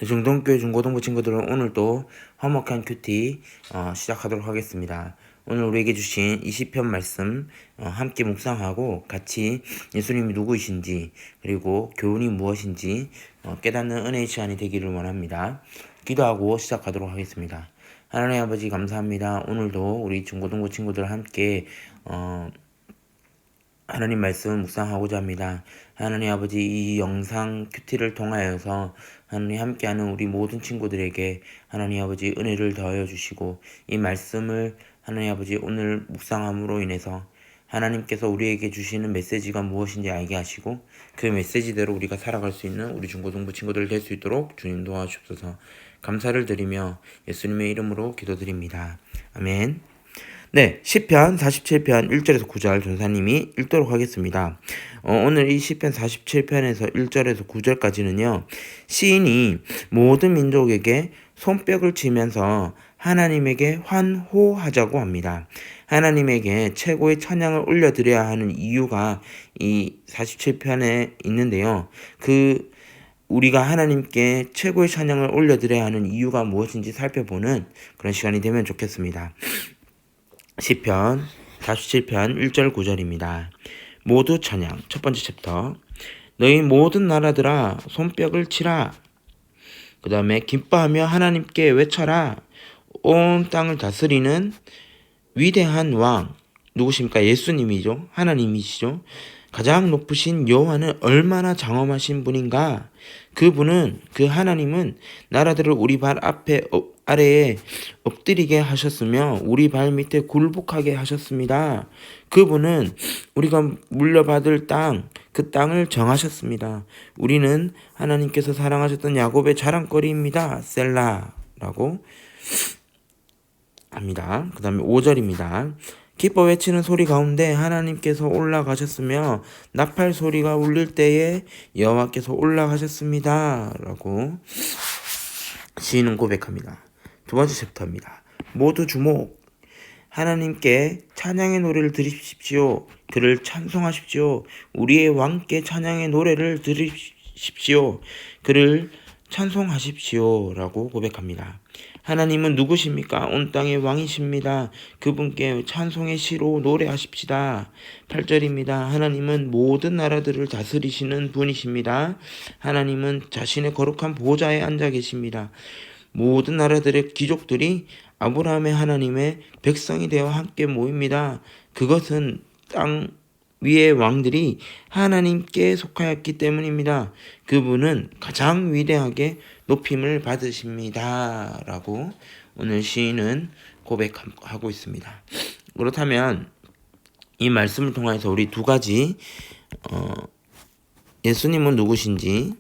중동교회 중고등부 친구들은 오늘도 화목한 큐티 시작하도록 하겠습니다. 오늘 우리에게 주신 20편 말씀 함께 묵상하고 같이 예수님이 누구이신지 그리고 교훈이 무엇인지 깨닫는 은혜의 시간이 되기를 원합니다. 기도하고 시작하도록 하겠습니다. 하나님 아버지 감사합니다. 오늘도 우리 중고등부 친구들 함께 하나님 말씀 묵상하고자 합니다. 하나님 아버지 이 영상 큐티를 통하여서 하나님 함께하는 우리 모든 친구들에게 하나님 아버지 은혜를 더하여 주시고 이 말씀을 하나님 아버지 오늘 묵상함으로 인해서 하나님께서 우리에게 주시는 메시지가 무엇인지 알게 하시고 그 메시지대로 우리가 살아갈 수 있는 우리 중고등부 친구들 될 수 있도록 주님 도와주옵소서. 감사를 드리며 예수님의 이름으로 기도드립니다. 아멘. 네, 시편 47편 1절에서 9절 전사님이 읽도록 하겠습니다. 오늘 이 시편 47편에서 1절에서 9절까지는요. 시인이 모든 민족에게 손뼉을 치면서 하나님에게 환호하자고 합니다. 하나님에게 최고의 찬양을 올려드려야 하는 이유가 이 47편에 있는데요. 우리가 하나님께 최고의 찬양을 올려드려야 하는 이유가 무엇인지 살펴보는 그런 시간이 되면 좋겠습니다. 시편 47편 1절 9절입니다. 모두 찬양 첫 번째 챕터. 너희 모든 나라들아 손뼉을 치라. 그 다음에 기뻐하며 하나님께 외쳐라. 온 땅을 다스리는 위대한 왕 누구십니까? 예수님이죠. 하나님이시죠. 가장 높으신 여호와는 얼마나 장엄하신 분인가. 그 하나님은 나라들을 우리 발 아래에 엎드리게 하셨으며 우리 발 밑에 굴복하게 하셨습니다. 그분은 우리가 물려받을 그 땅을 정하셨습니다. 우리는 하나님께서 사랑하셨던 야곱의 자랑거리입니다. 셀라라고 합니다. 그 다음에 5절입니다. 기뻐 외치는 소리 가운데 하나님께서 올라가셨으며 나팔 소리가 울릴 때에 여호와께서 올라가셨습니다. 라고 시인은 고백합니다. 두 번째 챕터입니다. 모두 주목. 하나님께 찬양의 노래를 들으십시오. 그를 찬송하십시오. 우리의 왕께 찬양의 노래를 들으십시오. 그를 찬송하십시오. 라고 고백합니다. 하나님은 누구십니까? 온 땅의 왕이십니다. 그분께 찬송의 시로 노래하십시다. 8절입니다. 하나님은 모든 나라들을 다스리시는 분이십니다. 하나님은 자신의 거룩한 보좌에 앉아 계십니다. 모든 나라들의 귀족들이 아브라함의 하나님의 백성이 되어 함께 모입니다. 그것은 땅 위의 왕들이 하나님께 속하였기 때문입니다. 그분은 가장 위대하게 높임을 받으십니다. 라고 오늘 시인은 고백하고 있습니다. 그렇다면 이 말씀을 통해서 우리 두 가지 예수님은 누구신지,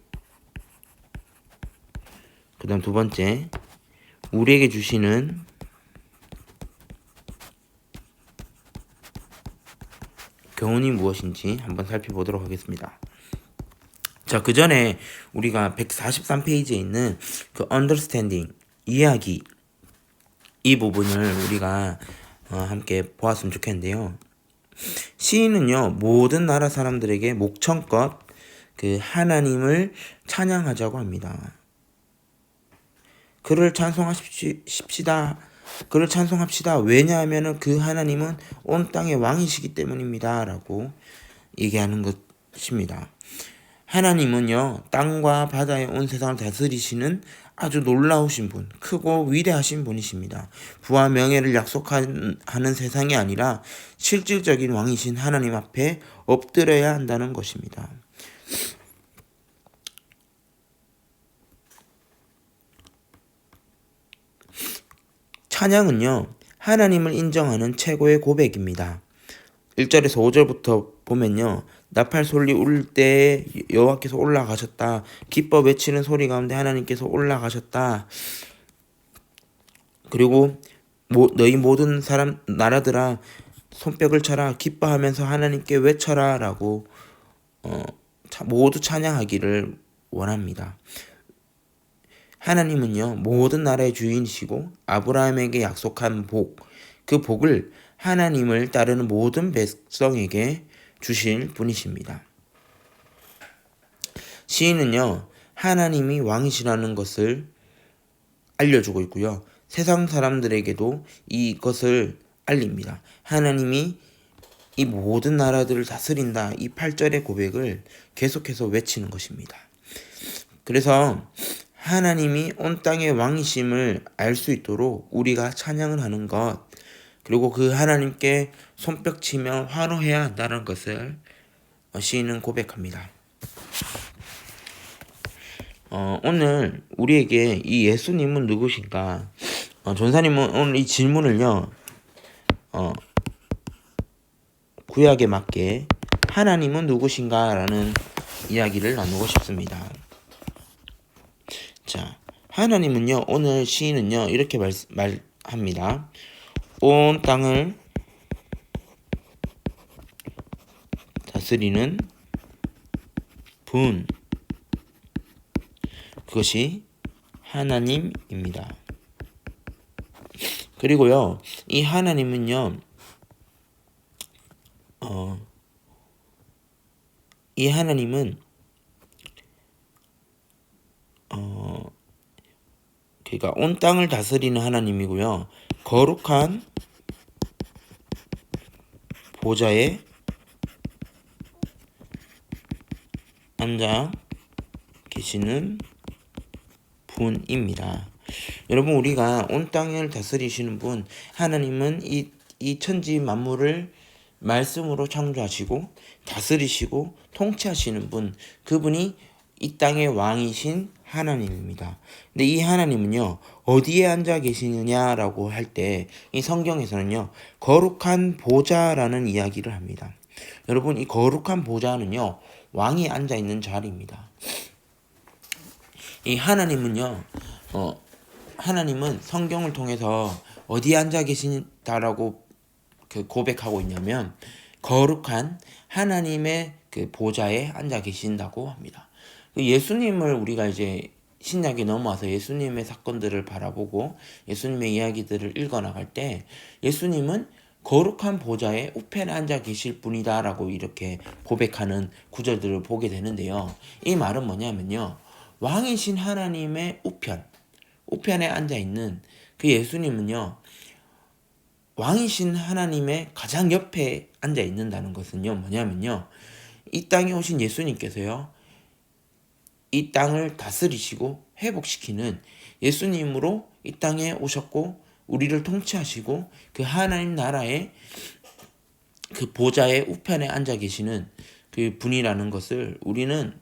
그 다음 두 번째 우리에게 주시는 교훈이 무엇인지 한번 살펴보도록 하겠습니다. 자, 그 전에 우리가 143페이지에 있는 그 understanding, 이해하기, 이 부분을 우리가 함께 보았으면 좋겠는데요. 시인은요, 모든 나라 사람들에게 목청껏 그 하나님을 찬양하자고 합니다. 그를 찬송하십시다. 그를 찬송합시다. 왜냐하면 그 하나님은 온 땅의 왕이시기 때문입니다. 라고 얘기하는 것입니다. 하나님은요, 땅과 바다에 온 세상을 다스리시는 아주 놀라우신 분, 크고 위대하신 분이십니다. 부와 명예를 약속하는 세상이 아니라 실질적인 왕이신 하나님 앞에 엎드려야 한다는 것입니다. 찬양은요, 하나님을 인정하는 최고의 고백입니다. 1절에서 5절부터 보면요, 나팔 소리 울릴 때에 여호와께서 올라가셨다. 기뻐 외치는 소리 가운데 하나님께서 올라가셨다. 그리고 너희 모든 나라들아 손뼉을 쳐라. 기뻐하면서 하나님께 외쳐라. 라고 모두 찬양하기를 원합니다. 하나님은요, 모든 나라의 주인이시고 아브라함에게 약속한 그 복을 하나님을 따르는 모든 백성에게 주실 분이십니다. 시인은요, 하나님이 왕이시라는 것을 알려주고 있고요. 세상 사람들에게도 이것을 알립니다. 하나님이 이 모든 나라들을 다스린다. 이 8절의 고백을 계속해서 외치는 것입니다. 그래서 하나님이 온 땅의 왕이심을 알 수 있도록 우리가 찬양을 하는 것, 그리고 그 하나님께 손뼉치며 환호해야 한다는 것을 시인은 고백합니다. 오늘 우리에게 이 예수님은 누구신가? 전사님은 오늘 이 질문을요, 구약에 맞게 하나님은 누구신가? 라는 이야기를 나누고 싶습니다. 자, 하나님은요, 오늘 시인은요, 이렇게 말합니다. 온 땅을 다스리는 분, 그것이 하나님입니다. 그리고요, 이 하나님은요, 이 하나님은 그러니까 온 땅을 다스리는 하나님이고요. 거룩한 보좌에 앉아 계시는 분입니다. 여러분, 우리가 온 땅을 다스리시는 분, 하나님은 이 천지 만물을 말씀으로 창조하시고 다스리시고 통치하시는 분, 그분이 이 땅의 왕이신 하나님입니다. 근데 이 하나님은요, 어디에 앉아 계시느냐라고 할 때 이 성경에서는요, 거룩한 보좌라는 이야기를 합니다. 여러분, 이 거룩한 보좌는요, 왕이 앉아 있는 자리입니다. 이 하나님은요, 하나님은 성경을 통해서 어디에 앉아 계신다라고 고백하고 있냐면, 거룩한 하나님의 그 보좌에 앉아 계신다고 합니다. 예수님을 우리가 이제 신약에 넘어와서 예수님의 사건들을 바라보고 예수님의 이야기들을 읽어나갈 때 예수님은 거룩한 보좌에 우편에 앉아 계실 분이다라고 이렇게 고백하는 구절들을 보게 되는데요. 이 말은 뭐냐면요, 왕이신 하나님의 우편에 앉아 있는 그 예수님은요, 왕이신 하나님의 가장 옆에 앉아 있는다는 것은요, 뭐냐면요, 이 땅에 오신 예수님께서요, 이 땅을 다스리시고 회복시키는 예수님으로 이 땅에 오셨고 우리를 통치하시고 그 하나님 나라의 그 보좌의 우편에 앉아 계시는 그 분이라는 것을 우리는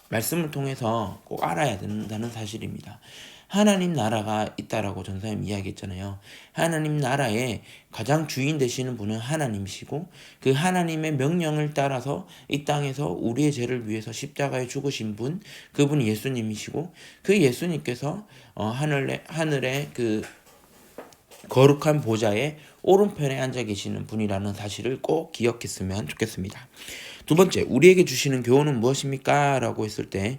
말씀을 통해서 꼭 알아야 된다는 사실입니다. 하나님 나라가 있다라고 전사님 이야기했잖아요. 하나님 나라의 가장 주인 되시는 분은 하나님이시고 그 하나님의 명령을 따라서 이 땅에서 우리의 죄를 위해서 십자가에 죽으신 분, 그분이 예수님이시고 그 예수님께서 하늘의 그 거룩한 보좌의 오른편에 앉아 계시는 분이라는 사실을 꼭 기억했으면 좋겠습니다. 두 번째, 우리에게 주시는 교훈은 무엇입니까? 라고 했을 때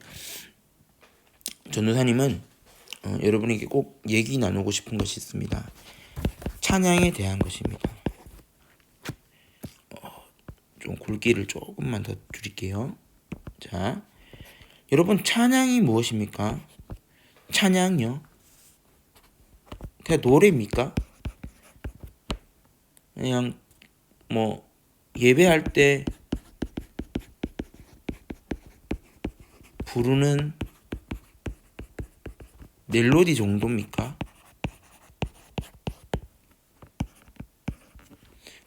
전도사님은 여러분에게 꼭 얘기 나누고 싶은 것이 있습니다. 찬양에 대한 것입니다. 좀 굵기를 조금만 더 줄일게요. 자, 여러분, 찬양이 무엇입니까? 찬양요? 그냥 노래입니까? 그냥 뭐 예배할 때 부르는 멜로디 정도입니까?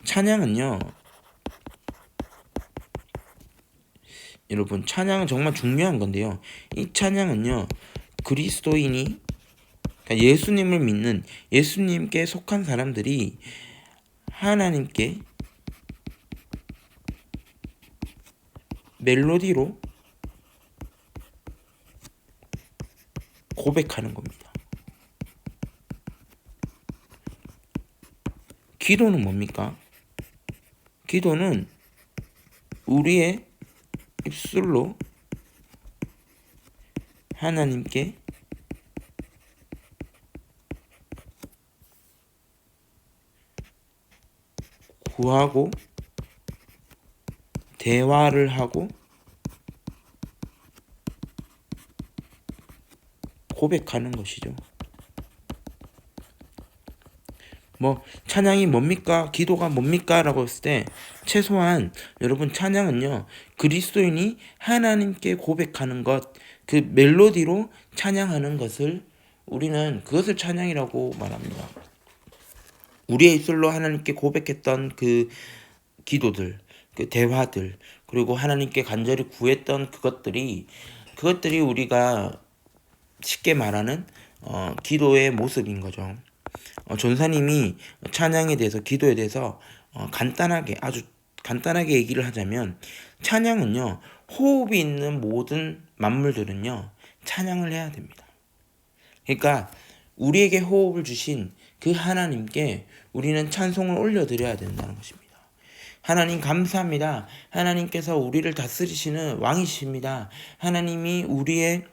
찬양은요, 여러분, 찬양은 정말 중요한 건데요. 이 찬양은요, 그리스도인이, 그러니까 예수님을 믿는, 예수님께 속한 사람들이 하나님께 멜로디로 고백하는 겁니다. 기도는 뭡니까? 기도는 우리의 입술로 하나님께 구하고 대화를 하고 고백하는 것이죠. 뭐 찬양이 뭡니까? 기도가 뭡니까? 라고 했을 때 최소한 여러분 찬양은요, 그리스도인이 하나님께 고백하는 것, 그 멜로디로 찬양하는 것을 우리는 그것을 찬양이라고 말합니다. 우리의 입술로 하나님께 고백했던 그 기도들, 그 대화들, 그리고 하나님께 간절히 구했던 그것들이 우리가 쉽게 말하는 기도의 모습인 거죠. 전사님이 찬양에 대해서, 기도에 대해서 간단하게, 아주 간단하게 얘기를 하자면, 찬양은요, 호흡이 있는 모든 만물들은요 찬양을 해야 됩니다. 그러니까 우리에게 호흡을 주신 그 하나님께 우리는 찬송을 올려드려야 된다는 것입니다. 하나님 감사합니다. 하나님께서 우리를 다스리시는 왕이십니다. 하나님이 우리의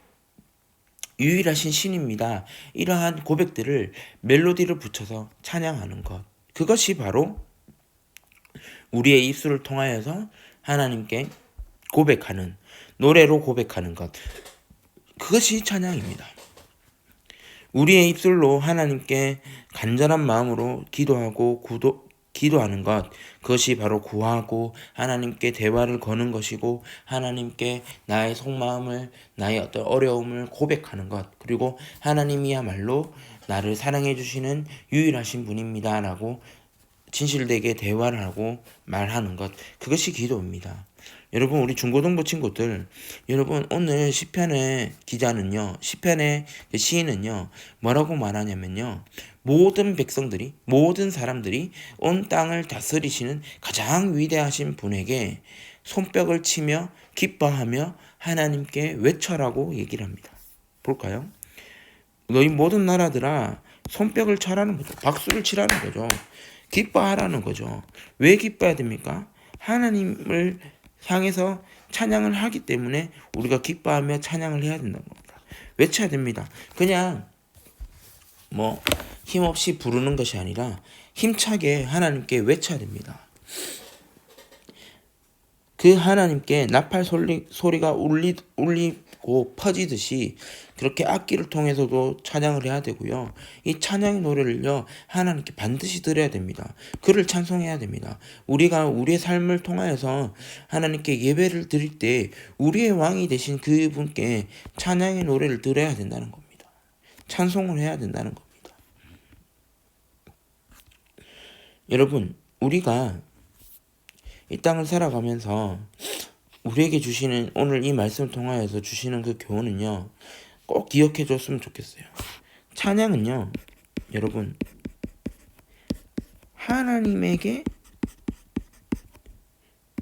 유일하신 신입니다. 이러한 고백들을 멜로디를 붙여서 찬양하는 것, 그것이 바로 우리의 입술을 통하여서 하나님께 고백하는, 노래로 고백하는 것, 그것이 찬양입니다. 우리의 입술로 하나님께 간절한 마음으로 기도하는 것, 그것이 바로 구하고 하나님께 대화를 거는 것이고, 하나님께 나의 속마음을, 나의 어떤 어려움을 고백하는 것, 그리고 하나님이야말로 나를 사랑해 주시는 유일하신 분입니다 라고 진실되게 대화를 하고 말하는 것, 그것이 기도입니다. 여러분, 우리 중고등부 친구들, 여러분 오늘 시편의 기자는요, 시편의 시인은요 뭐라고 말하냐면요, 모든 백성들이, 모든 사람들이 온 땅을 다스리시는 가장 위대하신 분에게 손뼉을 치며 기뻐하며 하나님께 외쳐라고 얘기를 합니다. 볼까요? 너희 모든 나라들아 손뼉을 쳐라는 거죠. 박수를 치라는 거죠. 기뻐하라는 거죠. 왜 기뻐해야 됩니까? 하나님을 향해서 찬양을 하기 때문에 우리가 기뻐하며 찬양을 해야 된다는 겁니다. 외쳐야 됩니다. 그냥 뭐 힘없이 부르는 것이 아니라 힘차게 하나님께 외쳐야 됩니다. 그 하나님께 나팔 소리가 울리고 퍼지듯이 그렇게 악기를 통해서도 찬양을 해야 되고요. 이 찬양의 노래를요 하나님께 반드시 드려야 됩니다. 그를 찬송해야 됩니다. 우리가 우리의 삶을 통하여서 하나님께 예배를 드릴 때 우리의 왕이 되신 그분께 찬양의 노래를 드려야 된다는 겁니다. 찬송을 해야 된다는 겁니다. 여러분, 우리가 이 땅을 살아가면서 우리에게 주시는, 오늘 이 말씀을 통하여서 주시는 그 교훈은요 꼭 기억해 줬으면 좋겠어요. 찬양은요 여러분, 하나님에게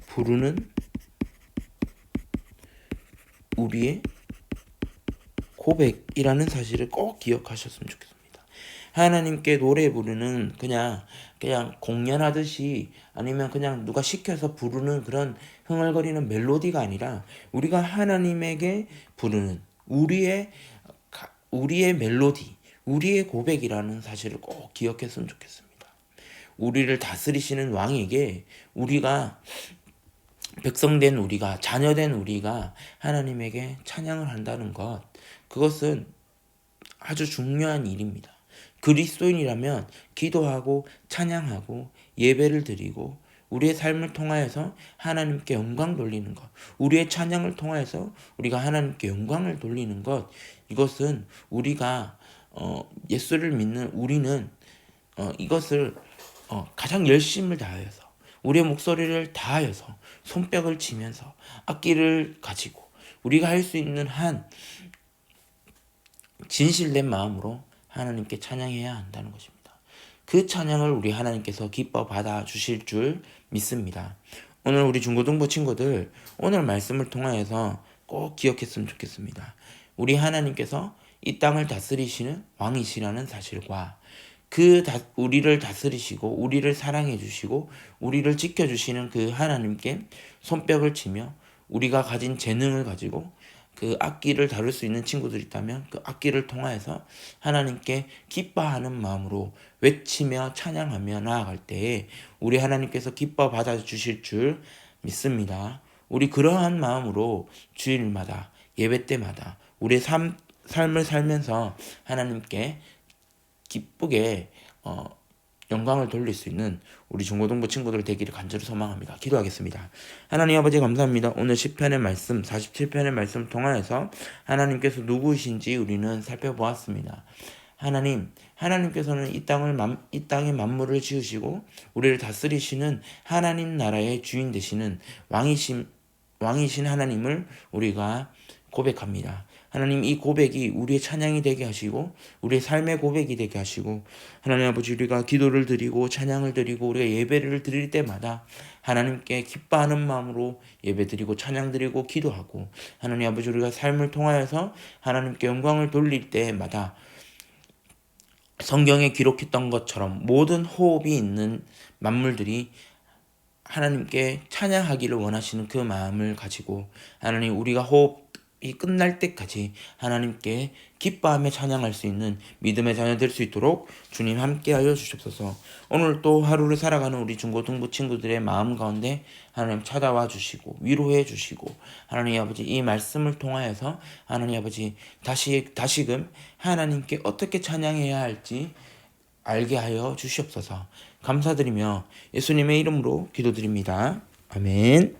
부르는 우리의 고백이라는 사실을 꼭 기억하셨으면 좋겠습니다. 하나님께 노래 부르는 그냥 공연하듯이, 아니면 그냥 누가 시켜서 부르는 그런 흥얼거리는 멜로디가 아니라, 우리가 하나님에게 부르는 우리의 멜로디, 우리의 고백이라는 사실을 꼭 기억했으면 좋겠습니다. 우리를 다스리시는 왕에게 우리가, 백성된 우리가, 자녀된 우리가 하나님에게 찬양을 한다는 것, 그것은 아주 중요한 일입니다. 그리스도인이라면 기도하고 찬양하고 예배를 드리고 우리의 삶을 통하여서 하나님께 영광 돌리는 것, 우리의 찬양을 통하여서 우리가 하나님께 영광을 돌리는 것, 이것은 우리가 예수를 믿는 우리는 이것을 가장 열심을 다하여서, 우리의 목소리를 다하여서, 손뼉을 치면서, 악기를 가지고 우리가 할 수 있는 한 진실된 마음으로 하나님께 찬양해야 한다는 것입니다. 그 찬양을 우리 하나님께서 기뻐 받아 주실 줄 믿습니다. 오늘 우리 중고등부 친구들, 오늘 말씀을 통하여서 꼭 기억했으면 좋겠습니다. 우리 하나님께서 이 땅을 다스리시는 왕이시라는 사실과 우리를 다스리시고 우리를 사랑해 주시고 우리를 지켜주시는 그 하나님께 손뼉을 치며, 우리가 가진 재능을 가지고 그 악기를 다룰 수 있는 친구들이 있다면 그 악기를 통하여서 하나님께 기뻐하는 마음으로 외치며 찬양하며 나아갈 때에 우리 하나님께서 기뻐 받아주실 줄 믿습니다. 우리 그러한 마음으로 주일마다, 예배 때마다, 우리의 삶을 살면서 하나님께 기쁘게 영광을 돌릴 수 있는 우리 중고등부 친구들 되기를 간절히 소망합니다. 기도하겠습니다. 하나님 아버지 감사합니다. 오늘 10편의 말씀, 47편의 말씀 통하여서 하나님께서 누구이신지 우리는 살펴보았습니다. 하나님께서는 이 땅의 만물을 지으시고 우리를 다스리시는 하나님 나라의 주인 되시는 왕이신 하나님을 우리가 고백합니다. 하나님, 이 고백이 우리의 찬양이 되게 하시고 우리의 삶의 고백이 되게 하시고, 하나님 아버지, 우리가 기도를 드리고 찬양을 드리고 우리가 예배를 드릴 때마다 하나님께 기뻐하는 마음으로 예배드리고 찬양드리고 기도하고, 하나님 아버지, 우리가 삶을 통하여서 하나님께 영광을 돌릴 때마다 성경에 기록했던 것처럼 모든 호흡이 있는 만물들이 하나님께 찬양하기를 원하시는 그 마음을 가지고, 하나님, 우리가 호흡이 끝날 때까지 하나님께 기뻐하며 찬양할 수 있는 믿음의 자녀 될 수 있도록 주님 함께하여 주시옵소서. 오늘 또 하루를 살아가는 우리 중고등부 친구들의 마음 가운데 하나님 찾아와 주시고 위로해 주시고, 하나님 아버지, 이 말씀을 통하여서 하나님 아버지 다시금 하나님께 어떻게 찬양해야 할지 알게 하여 주시옵소서. 감사드리며 예수님의 이름으로 기도드립니다. 아멘.